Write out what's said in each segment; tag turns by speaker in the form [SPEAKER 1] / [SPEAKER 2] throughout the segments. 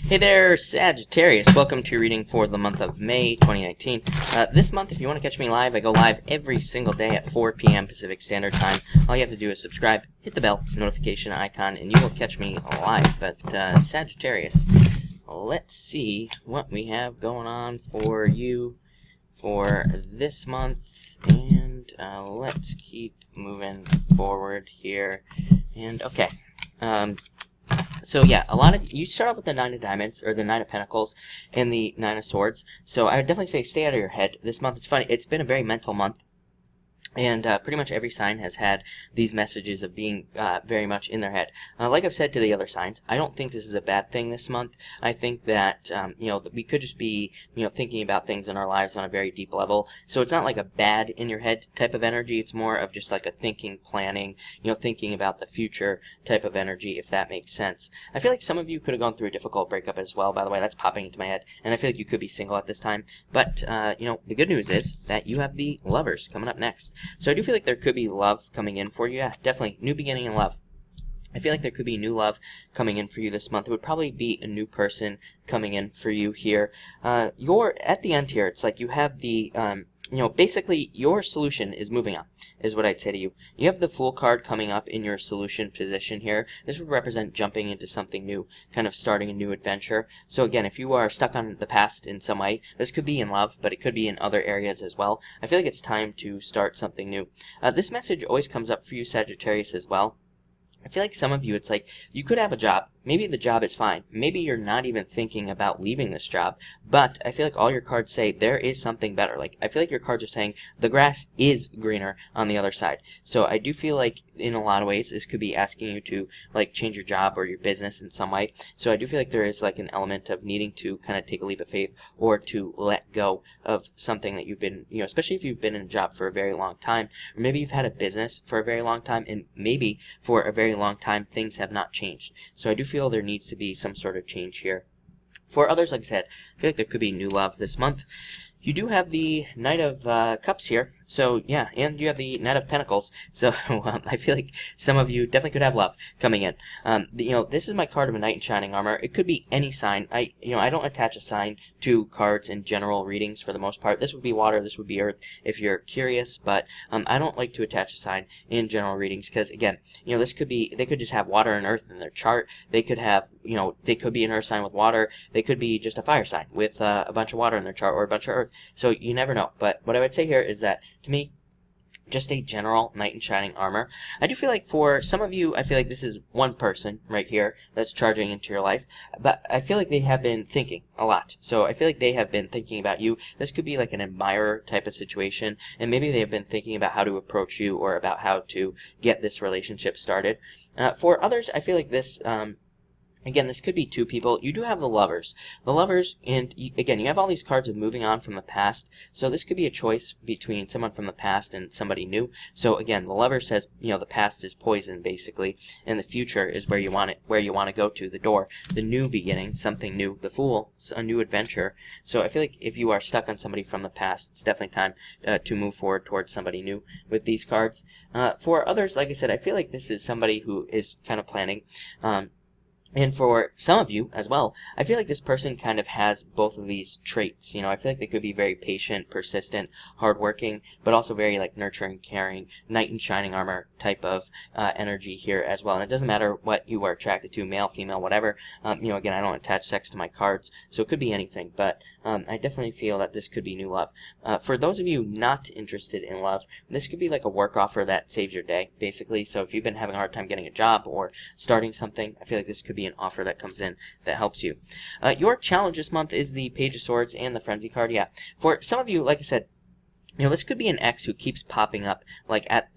[SPEAKER 1] Hey there, Sagittarius. Welcome to your reading for the month of May 2019. This month, if you want to catch me live, I go live every single day at 4 p.m. Pacific Standard Time. All you have to do is subscribe, hit the bell notification icon, and you will catch me live. But Sagittarius, let's see what we have going on for you for this month. And let's keep moving forward here. And okay. So yeah, a lot of you start off with the Nine of Diamonds, or the Nine of Pentacles, and the Nine of Swords. So I would definitely say stay out of your head this month. It's funny, it's been a very mental month, and pretty much every sign has had these messages of being very much in their head. Like I've said to the other signs, I don't think this is a bad thing this month. I think that that we could just be thinking about things in our lives on a very deep level. So it's not like a bad in your head type of energy. It's more of just like a thinking, planning, thinking about the future type of energy, if that makes sense. I feel like some of you could have gone through a difficult breakup as well. By the way, that's popping into my head, and I feel like you could be single at this time. But the good news is that you have the Lovers coming up next. So I do feel like there could be love coming in for you. Yeah, definitely. New beginning in love. I feel like there could be new love coming in for you this month. It would probably be a new person coming in for you here. You're at the end here. It's like you have the, basically your solution is moving on, is what I'd say to you. You have the Fool card coming up in your solution position here. This would represent jumping into something new, kind of starting a new adventure. So again, if you are stuck on the past in some way, this could be in love, but it could be in other areas as well. I feel like it's time to start something new. This message always comes up for you, Sagittarius, as well. I feel like some of you, it's like you could have a job. Maybe the job is fine. Maybe you're not even thinking about leaving this job. But I feel like all your cards say there is something better. Like I feel like your cards are saying the grass is greener on the other side. So I do feel like in a lot of ways this could be asking you to like change your job or your business in some way. So I do feel like there is like an element of needing to kind of take a leap of faith or to let go of something that you've been, especially if you've been in a job for a very long time, or maybe you've had a business for a very long time, and maybe for a very long time things have not changed. So I do feel there needs to be some sort of change here. For others, like I said, I feel like there could be new love this month. You do have the Knight of Cups here. So yeah, and you have the Knight of Pentacles. So I feel like some of you definitely could have love coming in. This is my card of a Knight in Shining Armor. It could be any sign. I don't attach a sign to cards in general readings for the most part. This would be water. This would be earth. If you're curious, but I don't like to attach a sign in general readings because again, this could be they could just have water and earth in their chart. They could have they could be an earth sign with water. They could be just a fire sign with a bunch of water in their chart or a bunch of earth. So you never know. But what I would say here is that to me, just a general Knight in Shining Armor. I do feel like for some of you, I feel like this is one person right here that's charging into your life, but I feel like they have been thinking a lot. So I feel like they have been thinking about you. This could be like an admirer type of situation, and maybe they have been thinking about how to approach you or about how to get this relationship started. For others, I feel like this again, this could be two people. You do have the Lovers. The Lovers, and again, you have all these cards of moving on from the past. So this could be a choice between someone from the past and somebody new. So again, the Lover says, the past is poison, basically, and the future is where you want it, where you want to go to, the door, the new beginning, something new. The Fool, a new adventure. So I feel like if you are stuck on somebody from the past, it's definitely time to move forward towards somebody new with these cards. For others, like I said, I feel like this is somebody who is kind of planning. And for some of you as well, I feel like this person kind of has both of these traits. I feel like they could be very patient, persistent, hardworking, but also very like nurturing, caring, Knight in Shining Armor type of energy here as well. And it doesn't matter what you are attracted to, male, female, whatever. Again, I don't attach sex to my cards, so it could be anything. But I definitely feel that this could be new love. For those of you not interested in love, this could be like a work offer that saves your day, basically. So if you've been having a hard time getting a job or starting something, I feel like this could be an offer that comes in that helps you. Your challenge this month is the Page of Swords and the Frenzy card. Yeah, for some of you, like I said, this could be an ex who keeps popping up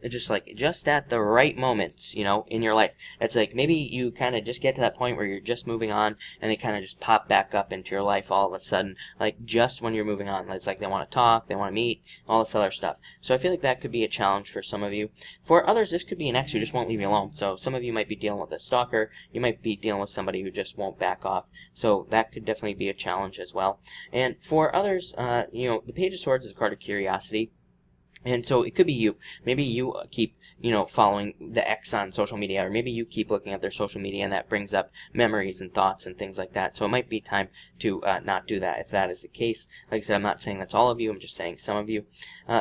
[SPEAKER 1] just at the right moments, in your life. It's like maybe you kind of just get to that point where you're just moving on and they kind of just pop back up into your life all of a sudden, like just when you're moving on. It's like they want to talk, they want to meet, all this other stuff. So I feel like that could be a challenge for some of you. For others, this could be an ex who just won't leave you alone. So some of you might be dealing with a stalker. You might be dealing with somebody who just won't back off. So that could definitely be a challenge as well. And for others, the Page of Swords is a card of curiosity. And so it could be you. Maybe you keep, following the X on social media, or maybe you keep looking at their social media and that brings up memories and thoughts and things like that. So it might be time to not do that if that is the case. Like I said, I'm not saying that's all of you, I'm just saying some of you.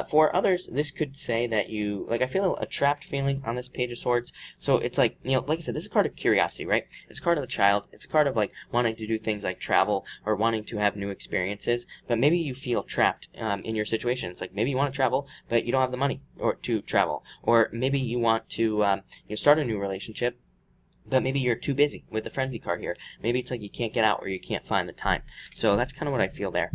[SPEAKER 1] For others, this could say that you, I feel a trapped feeling on this Page of Swords. So it's like, like I said, this is a card of curiosity, right? It's a card of the child. It's a card of wanting to do things like travel or wanting to have new experiences, but maybe you feel trapped in your situation. It's like maybe you want to travel, but you don't have the money to travel, or maybe you want to start a new relationship, but maybe you're too busy with the Frenzy card here. Maybe it's like you can't get out or you can't find the time. So that's kind of what I feel there.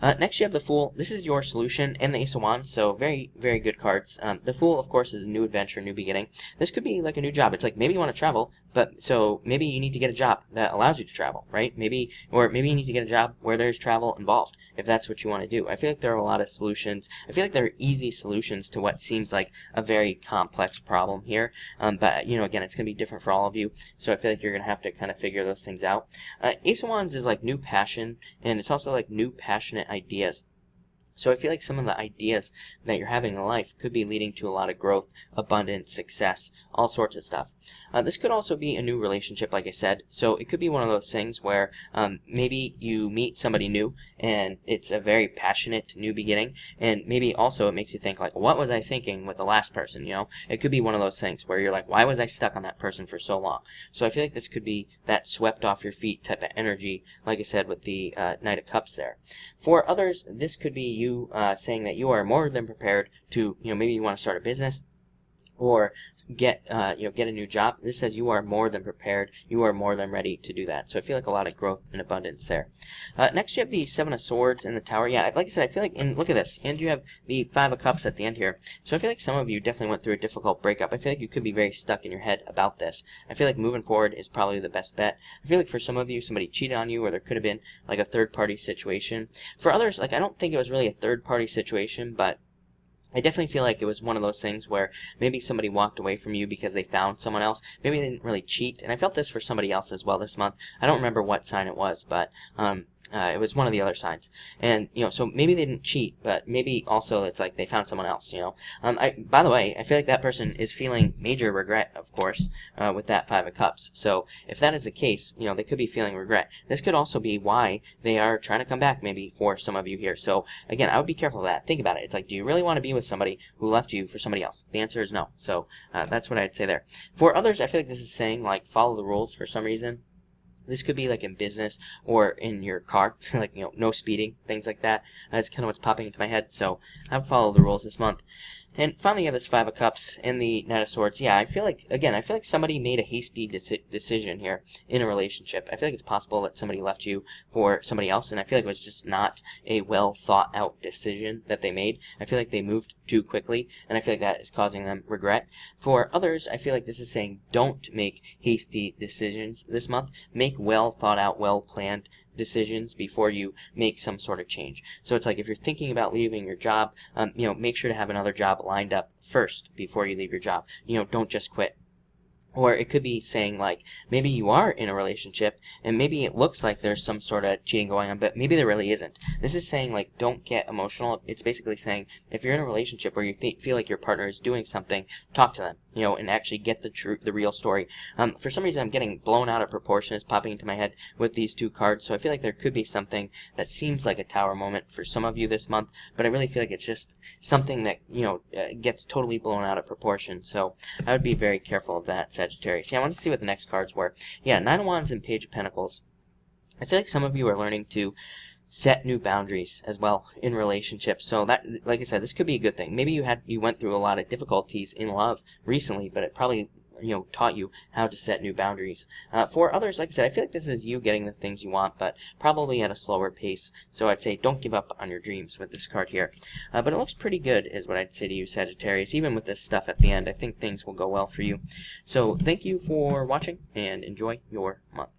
[SPEAKER 1] Next you have the Fool. This is your solution, and the Ace of Wands, so very, very good cards. The Fool, of course, is a new adventure, new beginning. This could be like a new job. It's like maybe you want to travel, but so maybe you need to get a job that allows you to travel, right? Maybe you need to get a job where there's travel involved, if that's what you want to do. I feel like there are a lot of solutions. I feel like there are easy solutions to what seems like a very complex problem here. But, again, it's going to be different for all of you, so I feel like you're going to have to kind of figure those things out. Ace of Wands is like new passion, and it's also like new passionate ideas. So I feel like some of the ideas that you're having in life could be leading to a lot of growth, abundance, success, all sorts of stuff. This could also be a new relationship, like I said. So it could be one of those things where maybe you meet somebody new and it's a very passionate new beginning, and maybe also it makes you think like, what was I thinking with the last person? It could be one of those things where you're like, why was I stuck on that person for so long? So I feel like this could be that swept off your feet type of energy, like I said with the Knight of Cups there. For others, this could be you saying that you are more than prepared to, maybe you want to start a business or get a new job. This says you are more than prepared. You are more than ready to do that. So I feel like a lot of growth and abundance there. Next you have the Seven of Swords and the Tower. Yeah, like I said, I feel like, and look at this, and you have the Five of Cups at the end here. So I feel like some of you definitely went through a difficult breakup. I feel like you could be very stuck in your head about this. I feel like moving forward is probably the best bet. I feel like for some of you, somebody cheated on you, or there could have been like a third-party situation. For others, I don't think it was really a third-party situation, but I definitely feel like it was one of those things where maybe somebody walked away from you because they found someone else. Maybe they didn't really cheat, and I felt this for somebody else as well this month. I don't remember what sign it was, but it was one of the other signs. And, so maybe they didn't cheat, but maybe also it's like they found someone else, by the way, I feel like that person is feeling major regret, of course, with that Five of Cups. So if that is the case, they could be feeling regret. This could also be why they are trying to come back, maybe, for some of you here. So, again, I would be careful of that. Think about it. It's like, do you really want to be with somebody who left you for somebody else? The answer is no. So that's what I'd say there. For others, I feel like this is saying, follow the rules for some reason. This could be like in business or in your car, like, no speeding, things like that. That's kind of what's popping into my head. So I would follow the rules this month. And finally, you have this Five of Cups and the Knight of Swords. Yeah, I feel like somebody made a hasty decision here in a relationship. I feel like it's possible that somebody left you for somebody else, and I feel like it was just not a well thought out decision that they made. I feel like they moved too quickly, and I feel like that is causing them regret. For others, I feel like this is saying don't make hasty decisions this month. Make well thought out, well planned decisions before you make some sort of change. So it's like if you're thinking about leaving your job, make sure to have another job lined up first before you leave your job. Don't just quit. Or it could be saying, maybe you are in a relationship, and maybe it looks like there's some sort of cheating going on, but maybe there really isn't. This is saying, don't get emotional. It's basically saying, if you're in a relationship where you feel like your partner is doing something, talk to them, and actually get the real story. For some reason, I'm getting blown out of proportion is popping into my head with these two cards, so I feel like there could be something that seems like a Tower moment for some of you this month, but I really feel like it's just something that, gets totally blown out of proportion, so I would be very careful of that, Sagittarius. Yeah, I want to see what the next cards were. Yeah, Nine of Wands and Page of Pentacles. I feel like some of you are learning to set new boundaries as well in relationships. So that, like I said, this could be a good thing. Maybe you went through a lot of difficulties in love recently, but it probably taught you how to set new boundaries. For others, like I said, I feel like this is you getting the things you want, but probably at a slower pace. So I'd say don't give up on your dreams with this card here. But it looks pretty good is what I'd say to you, Sagittarius. Even with this stuff at the end, I think things will go well for you. So thank you for watching, and enjoy your month.